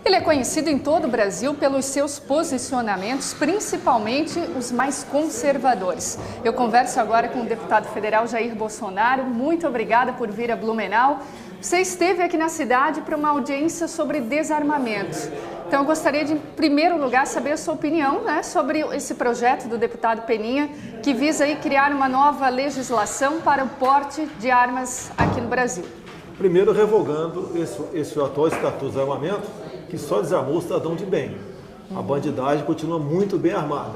Ele é conhecido em todo o Brasil pelos seus posicionamentos, principalmente os mais conservadores. Eu converso agora com o deputado federal Jair Bolsonaro. Muito obrigada por vir a Blumenau. Você esteve aqui na cidade para uma audiência sobre desarmamento. Então, eu gostaria de, em primeiro lugar, saber a sua opinião, sobre esse projeto do deputado Peninha, que visa aí criar uma nova legislação para o porte de armas aqui no Brasil. Primeiro, revogando esse atual estatuto de desarmamento, que só desarmou o cidadão de bem. A bandidagem continua muito bem armada.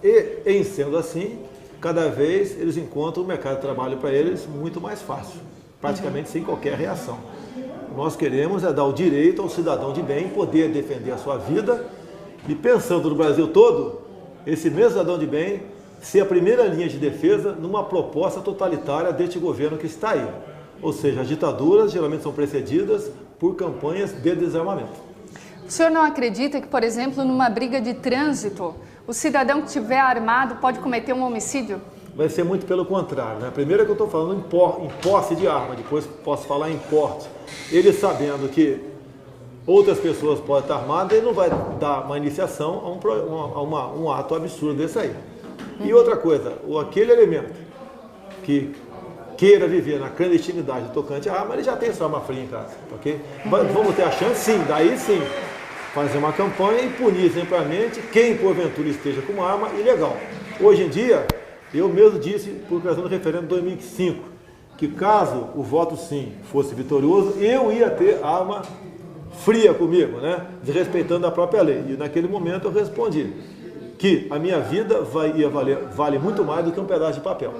E, em sendo assim, cada vez eles encontram o mercado de trabalho para eles muito mais fácil, praticamente sem qualquer reação. Nós queremos dar o direito ao cidadão de bem poder defender a sua vida e, pensando no Brasil todo, esse mesmo cidadão de bem ser a primeira linha de defesa numa proposta totalitária deste governo que está aí. Ou seja, as ditaduras geralmente são precedidas por campanhas de desarmamento. O senhor não acredita que, por exemplo, numa briga de trânsito, o cidadão que estiver armado pode cometer um homicídio? Vai ser muito pelo contrário, né? Primeiro é que eu estou falando em posse de arma, depois posso falar em porte. Ele sabendo que outras pessoas podem estar armadas, ele não vai dar uma iniciação a um ato absurdo desse aí. E outra coisa, aquele elemento que queira viver na clandestinidade tocante à arma, ele já tem sua arma fria em casa, ok? Vamos ter a chance, sim, daí sim, fazer uma campanha e punir exemplarmente quem porventura esteja com uma arma ilegal. Hoje em dia, eu mesmo disse, por ocasião do referendo de 2005, que caso o voto sim fosse vitorioso, eu ia ter arma fria comigo, desrespeitando a própria lei. E naquele momento eu respondi que a minha vida vale muito mais do que um pedaço de papel.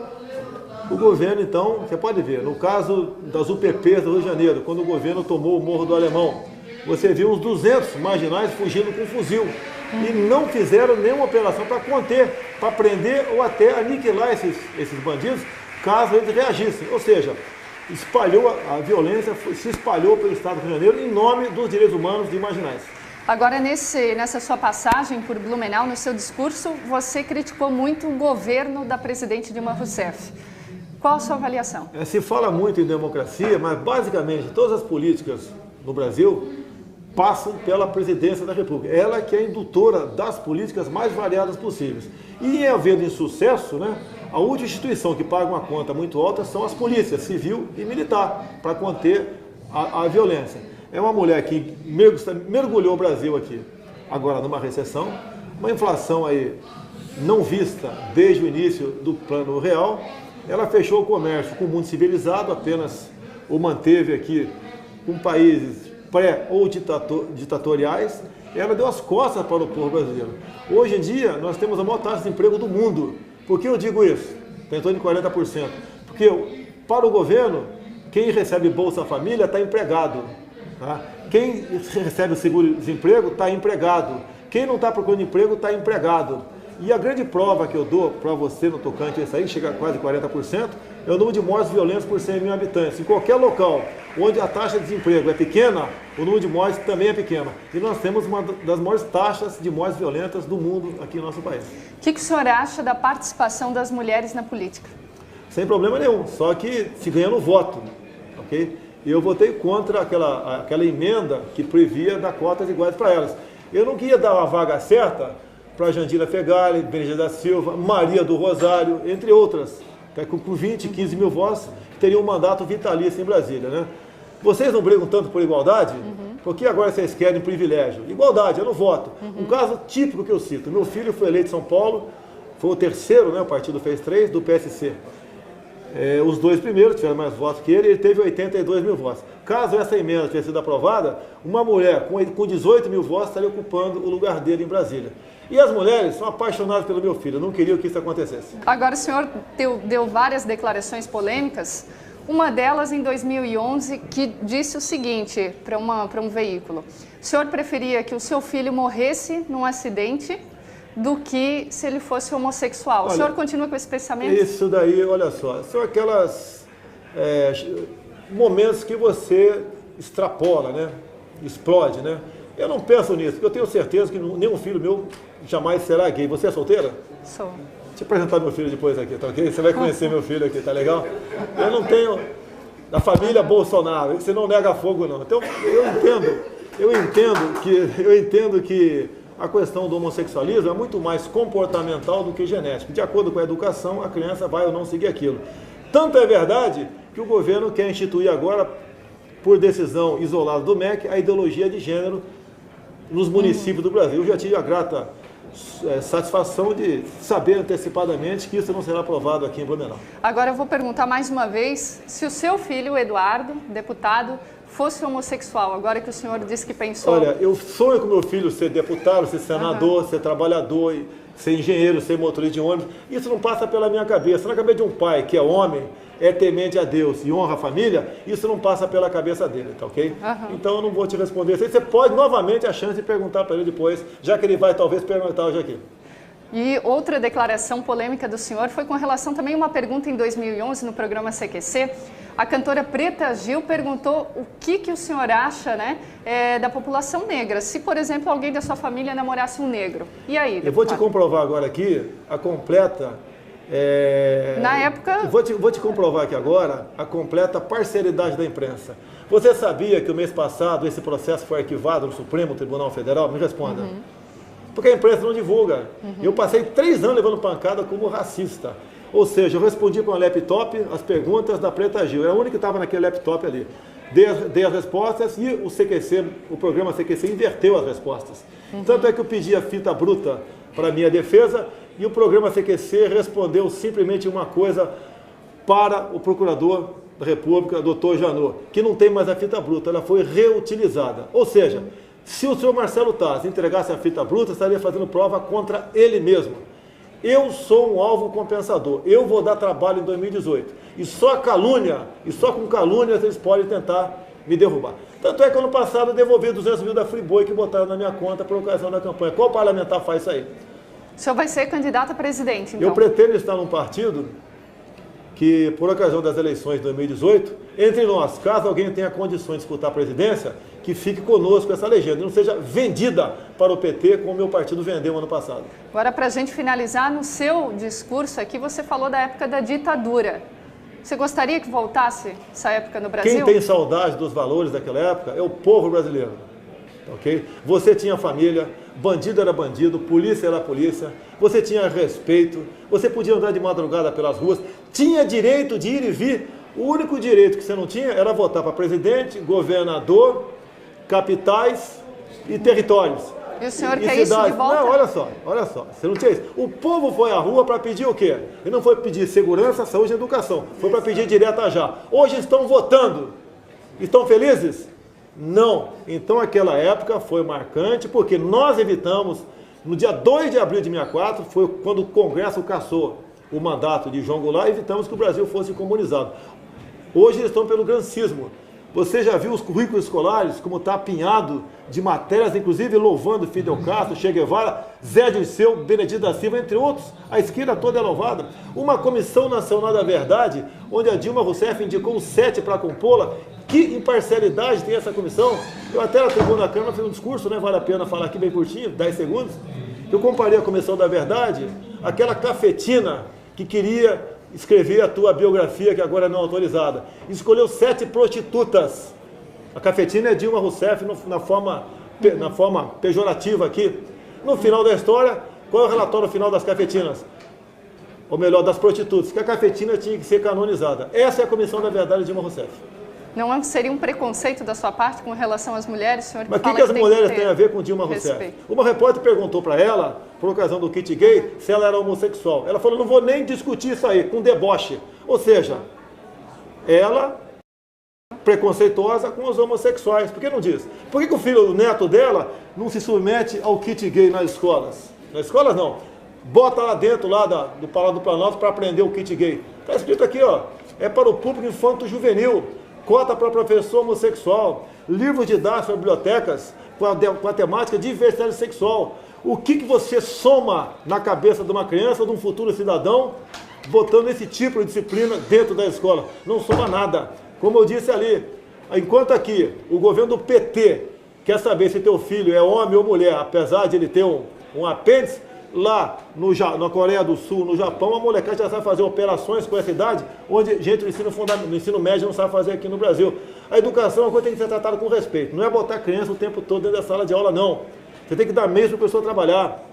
O governo, então, você pode ver, no caso das UPPs do Rio de Janeiro, quando o governo tomou o Morro do Alemão, você viu uns 200 marginais fugindo com fuzil e não fizeram nenhuma operação para conter, para prender ou até aniquilar esses bandidos, caso eles reagissem. Ou seja, a violência se espalhou pelo estado do Rio de Janeiro em nome dos direitos humanos de marginais. Agora, nessa sua passagem por Blumenau, no seu discurso, você criticou muito o governo da presidente Dilma Rousseff. Qual a sua avaliação? Se fala muito em democracia, mas basicamente todas as políticas no Brasil passam pela presidência da República. Ela que é a indutora das políticas mais variadas possíveis. E em havendo insucesso, a última instituição que paga uma conta muito alta são as polícias, civil e militar, para conter a violência. É uma mulher que mergulhou o Brasil aqui, agora numa recessão, uma inflação aí não vista desde o início do Plano Real. Ela fechou o comércio com o mundo civilizado, apenas o manteve aqui com países pré- ou ditatoriais. Ela deu as costas para o povo brasileiro. Hoje em dia, nós temos a maior taxa de emprego do mundo. Por que eu digo isso? Tem em torno de 40%. Porque para o governo, quem recebe Bolsa Família está empregado. Tá? Quem recebe o seguro-desemprego está empregado. Quem não está procurando emprego está empregado. E a grande prova que eu dou para você no tocante a isso aí, chega a quase 40%, é o número de mortes violentas por 100 mil habitantes. Em qualquer local onde a taxa de desemprego é pequena, o número de mortes também é pequeno. E nós temos uma das maiores taxas de mortes violentas do mundo aqui no nosso país. O que o senhor acha da participação das mulheres na política? Sem problema nenhum, só que se ganha no voto, ok? E eu votei contra aquela emenda que previa dar cotas iguais para elas. Eu não queria dar uma vaga certa para Jandira Fegali, Benedita da Silva, Maria do Rosário, entre outras, com 20, 15 mil votos, teriam um mandato vitalício em Brasília, Vocês não brigam tanto por igualdade? Porque agora vocês querem privilégio? Igualdade, eu não voto. Um caso típico que eu cito, meu filho foi eleito em São Paulo, foi o terceiro, o partido fez 3, do PSC. Os dois primeiros tiveram mais votos que ele teve 82 mil votos. Caso essa emenda tivesse sido aprovada, uma mulher com 18 mil votos estaria ocupando o lugar dele em Brasília. E as mulheres são apaixonadas pelo meu filho, eu não queria que isso acontecesse. Agora, o senhor deu várias declarações polêmicas, uma delas em 2011, que disse o seguinte para um veículo: o senhor preferia que o seu filho morresse num acidente do que se ele fosse homossexual. O senhor continua com esse pensamento? Isso daí, olha só, são aquelas momentos que você extrapola, explode, Eu não penso nisso, porque eu tenho certeza que nenhum filho meu jamais será gay. Você é solteira? Sou. Deixa eu apresentar meu filho depois aqui, tá ok? Você vai conhecer meu filho aqui, tá legal? Eu não tenho da família Bolsonaro, você não nega fogo não. Então eu entendo eu entendo que a questão do homossexualismo é muito mais comportamental do que genético. De acordo com a educação, a criança vai ou não seguir aquilo. Tanto é verdade que o governo quer instituir agora, por decisão isolada do MEC, a ideologia de gênero nos municípios do Brasil. Eu já tive a grata satisfação de saber antecipadamente que isso não será aprovado aqui em Blumenau. Agora eu vou perguntar mais uma vez se o seu filho, Eduardo, deputado, fosse homossexual, agora que o senhor disse que pensou... Olha, eu sonho com meu filho ser deputado, ser senador, ser trabalhador, ser engenheiro, ser motorista de ônibus. Isso não passa pela minha cabeça. Na cabeça de um pai que é homem, é temente a Deus e honra a família, isso não passa pela cabeça dele, tá ok? Então eu não vou te responder. Você pode novamente a chance de perguntar para ele depois, já que ele vai talvez perguntar hoje aqui. E outra declaração polêmica do senhor foi com relação também a uma pergunta em 2011 no programa CQC. A cantora Preta Gil perguntou o que o senhor acha, né, da população negra. Se, por exemplo, alguém da sua família namorasse um negro. E aí, deputado? Eu vou te comprovar agora aqui a completa... Na época... Vou te comprovar aqui agora a completa parcialidade da imprensa. Você sabia que o mês passado esse processo foi arquivado no Supremo Tribunal Federal? Me responda. Porque a imprensa não divulga. Eu passei 3 anos levando pancada como racista. Ou seja, eu respondi com a laptop as perguntas da Preta Gil. Era a única que estava naquele laptop ali. Dei as respostas e o programa CQC inverteu as respostas. Tanto é que eu pedi a fita bruta para a minha defesa e o programa CQC respondeu simplesmente uma coisa para o procurador da República, doutor Janot, que não tem mais a fita bruta, ela foi reutilizada. Ou seja, se o senhor Marcelo Taz entregasse a fita bruta, estaria fazendo prova contra ele mesmo. Eu sou um alvo compensador, eu vou dar trabalho em 2018. E só calúnia, e só com calúnias eles podem tentar me derrubar. Tanto é que ano passado eu devolvi 200 mil da Friboi que botaram na minha conta por ocasião da campanha. Qual parlamentar faz isso aí? O senhor vai ser candidato a presidente, então? Eu pretendo estar num partido que, por ocasião das eleições de 2018, entre nós, caso alguém tenha condições de disputar a presidência, que fique conosco essa legenda, não seja vendida para o PT como o meu partido vendeu ano passado. Agora, para a gente finalizar, no seu discurso aqui, você falou da época da ditadura. Você gostaria que voltasse essa época no Brasil? Quem tem saudade dos valores daquela época é o povo brasileiro. Okay? Você tinha família, bandido era bandido, polícia era polícia, você tinha respeito, você podia andar de madrugada pelas ruas, tinha direito de ir e vir. O único direito que você não tinha era votar para presidente, governador, capitais e territórios. E o senhor quer isso de volta? Não, olha só, você não tinha isso. O povo foi à rua para pedir o quê? Ele não foi pedir segurança, saúde e educação, foi para pedir direto já. Hoje estão votando. Estão felizes? Não. Então aquela época foi marcante, porque nós evitamos, no dia 2 de abril de 64, foi quando o Congresso cassou o mandato de João Goulart, evitamos que o Brasil fosse comunizado. Hoje eles estão pelo grancismo. Você já viu os currículos escolares, como está apinhado de matérias, inclusive louvando Fidel Castro, Che Guevara, Zé Dirceu, Benedito da Silva, entre outros. A esquerda toda é louvada. Uma Comissão Nacional da Verdade, onde a Dilma Rousseff indicou 7 para compô-la. Que imparcialidade tem essa comissão? Eu até na tribuna da Câmara fiz um discurso, né? Vale a pena falar aqui bem curtinho, 10 segundos. Eu comparei a Comissão da Verdade àquela cafetina que queria escrever a tua biografia, que agora não é autorizada. Escolheu 7 prostitutas. A cafetina é Dilma Rousseff na forma pejorativa aqui. No final da história, qual é o relatório final das cafetinas? Ou melhor, das prostitutas, que a cafetina tinha que ser canonizada. Essa é a Comissão da Verdade de Dilma Rousseff. Não seria um preconceito da sua parte com relação às mulheres, senhor? Mas o que as mulheres têm a ver com Dilma Rousseff? Uma repórter perguntou para ela, por ocasião do kit gay, se ela era homossexual. Ela falou, não vou nem discutir isso aí, com deboche. Ou seja, ela preconceituosa com os homossexuais. Por que não diz? Por que o filho, o neto dela, não se submete ao kit gay nas escolas? Nas escolas não. Bota lá dentro do Palácio do Planalto para aprender o kit gay. Está escrito aqui, ó, é para o público infanto-juvenil. Cota para professor homossexual, livros didáticos para bibliotecas com a temática diversidade sexual. O que você soma na cabeça de uma criança ou de um futuro cidadão botando esse tipo de disciplina dentro da escola? Não soma nada. Como eu disse ali, enquanto aqui o governo do PT quer saber se teu filho é homem ou mulher, apesar de ele ter um apêndice, Lá na Coreia do Sul, no Japão, a molecada já sabe fazer operações com essa idade, onde gente do ensino médio não sabe fazer aqui no Brasil. A educação é uma coisa que tem que ser tratada com respeito. Não é botar a criança o tempo todo dentro da sala de aula, não. Você tem que dar meios para a pessoa trabalhar.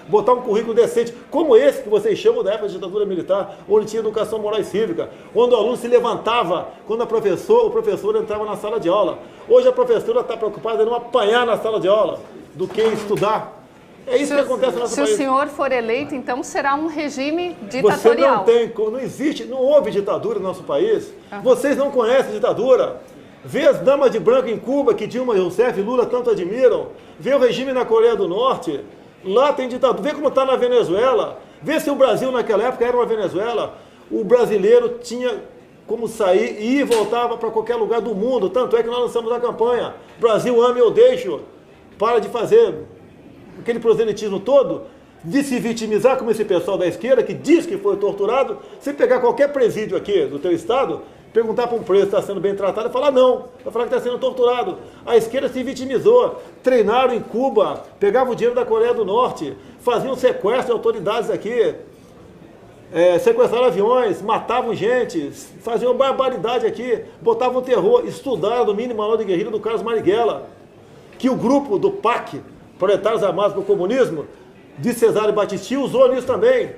Botar um currículo decente, como esse que vocês chamam da época da ditadura militar, onde tinha educação moral e cívica, onde o aluno se levantava quando o professor entrava na sala de aula. Hoje a professora está preocupada em não apanhar na sala de aula do que em estudar. É isso que acontece no nosso país. Se o senhor for eleito, então será um regime ditatorial. Não existe, não houve ditadura no nosso país. Vocês não conhecem ditadura. Vê as damas de branco em Cuba, que Dilma Rousseff e Lula tanto admiram. Vê o regime na Coreia do Norte. Lá tem ditadura. Vê como está na Venezuela. Vê se o Brasil naquela época era uma Venezuela. O brasileiro tinha como sair e ir e voltava para qualquer lugar do mundo. Tanto é que nós lançamos a campanha. Brasil, ame ou deixo. Para de fazer aquele proselitismo todo, de se vitimizar como esse pessoal da esquerda que diz que foi torturado. Se pegar qualquer presídio aqui do teu estado, perguntar para um preso se está sendo bem tratado, e falar não, vai falar que está sendo torturado. A esquerda se vitimizou, treinaram em Cuba, pegavam o dinheiro da Coreia do Norte, faziam sequestro de autoridades aqui, sequestraram aviões, matavam gente, faziam barbaridade aqui, botavam terror, estudaram do mínimo manual de guerrilha do Carlos Marighella, que o grupo do PAC, Proletários Armados para o Comunismo, de Cesare Battisti, usou nisso também.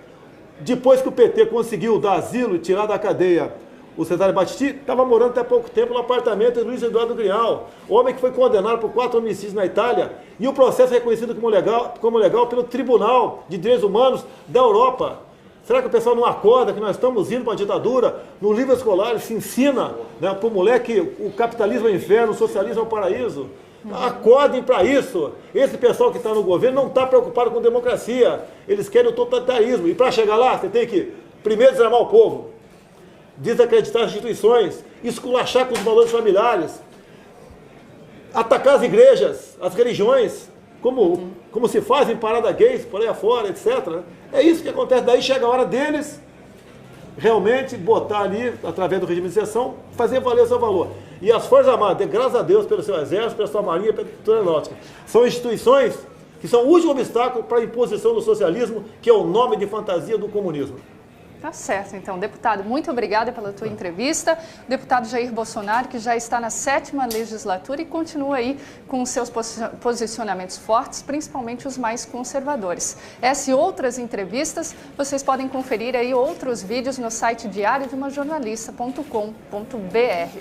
Depois que o PT conseguiu dar asilo e tirar da cadeia o Cesare Battisti, estava morando até pouco tempo no apartamento de Luiz Eduardo Grial, homem que foi condenado por 4 homicídios na Itália, e o processo é reconhecido como legal pelo Tribunal de Direitos Humanos da Europa. Será que o pessoal não acorda que nós estamos indo para a ditadura? No livro escolar se ensina, né, para o moleque que o capitalismo é o inferno, o socialismo é o paraíso. Acordem para isso. Esse pessoal que está no governo não está preocupado com democracia. Eles querem o totalitarismo. E para chegar lá, você tem que primeiro desarmar o povo, desacreditar as instituições, esculachar com os valores familiares, atacar as igrejas, as religiões, como se faz em parada gays, por aí afora, etc. É isso que acontece. Daí chega a hora deles realmente botar ali, através do regime de exceção, fazer valer o seu valor. E as Forças Armadas, graças a Deus, pelo seu Exército, pela sua Marinha, pela Cultura Aeronáutica, são instituições que são o último obstáculo para a imposição do socialismo, que é o nome de fantasia do comunismo. Tá certo, então. Deputado, muito obrigada pela tua entrevista. O deputado Jair Bolsonaro, que já está na 7ª legislatura e continua aí com seus posicionamentos fortes, principalmente os mais conservadores. Essa e outras entrevistas, vocês podem conferir aí outros vídeos no site diariodemajornalista.com.br.